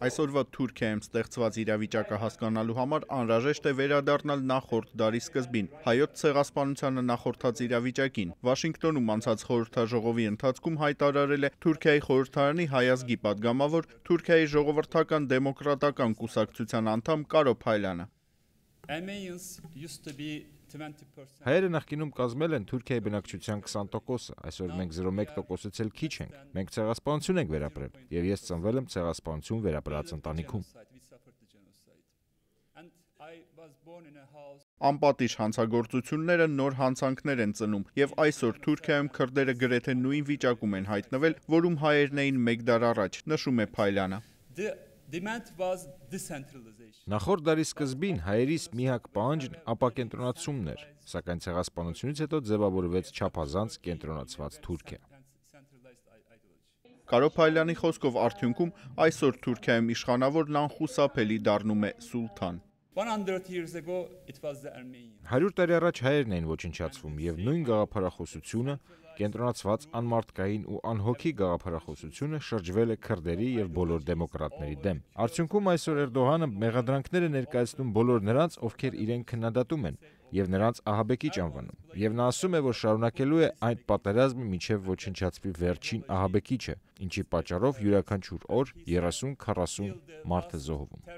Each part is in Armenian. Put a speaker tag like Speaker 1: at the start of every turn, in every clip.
Speaker 1: Այսօրվա Թուրքիայում ստեղծված իրավիճակը հասկանալու համար անհրաժեշտ է վերադառնալ նախորդ դարի սկզբին, հայոց ցեղասպանությանը նախորդած իրավիճակին։ Վաշինգտոնում անցած խորհրդաժողովի ընթացքում հայտարարել է Թուրքիայի խորհրդարանի հայ ազգի падգամավոր, Թուրքիայի ժողովրդական դեմոկրատական կուսակցության անդամ Կարո Փայլյանը։
Speaker 2: Հայերը նախկինում կազմել են Թուրքիայի բնակչության 20%-ը, այսօր մենք 0.1%-ից էլ քիչ ենք։ Մենք ցեղասպանություն ենք վերապրել, եւ ես ծնվել եմ ցեղասպանություն վերապրած ընտանիքում։
Speaker 1: Անպատիժ հանցագործությունները նոր հանցանքներ են ծնում, եւ այսօր Թուրքիայում քրդերը գրեթե նույն վիճակում են հայտնվել, որում հայերն էին մեկ դար առաջ, նշում է Փայլյանը։
Speaker 2: Նախորդ դարի սկզբին հայերիս մի հատ պահանջն ապակենտրոնացումն էր, սակայն ցեղասպանությունից հետո ձևավորվեց չափազանց կենտրոնացված Թուրքիա։
Speaker 1: Կարո Փայլյանի խոսքով արդյունքում այսօր Թուրքիայում իշխանավորն անխուսափելի դառնում է սուլթան։
Speaker 2: 100 տարի առաջ հայերն էին ոչնչացվում, եւ նույն գաղափարախոսությունը, կենտրոնացված անմարդկային ու անհոգի գաղափարախոսությունը շրջվել է քրդերի եւ բոլոր դեմոկրատների դեմ։ Արդյունքում այսօր Էրդողանը մեղադրանքներ է ներկայացնում բոլոր նրանց, ովքեր իրեն քննադատում են, եւ նրանց ահաբեկիչ անվանում։ Եվ նա ասում է, որ շարունակելու է այդ պատերազմը մինչեւ ոչնչացվի վերջին ահաբեկիչը, ինչի պատճառով յուրաքանչյուր օր 30-40 մարդ է զոհվում։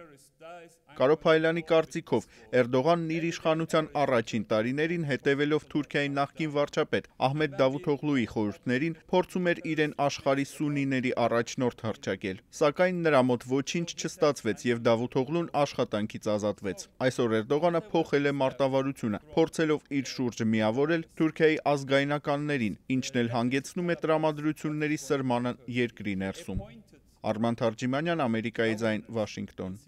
Speaker 1: Կարո Փայլյանի կարծիքով Էրդողանն իր իշխանության առաջին տարիներին հետևելով Թուրքիայի նախկին վարչապետ Ահմեդ Դավութօղլուի խորհուրդներին փորձում էր իրեն աշխարհի սուննիների առաջնորդ հռչակել, սակայն նրա մոտ ոչինչ չստացվեց եւ Դավութօղլուն աշխատանքից ազատվեց։ Այսօր Էրդողանը փոխել է մարտավարությունը, փորձելով իր շուրջը միավորել Թուրքիայի ազգայնականներին, ինչն էլ հանգեցնում է տրամադրությունների սրմանը երկրի ներսում։ Արման Թարջիմանյան, Ամերիկայի ձայն, Վաշինգտոն։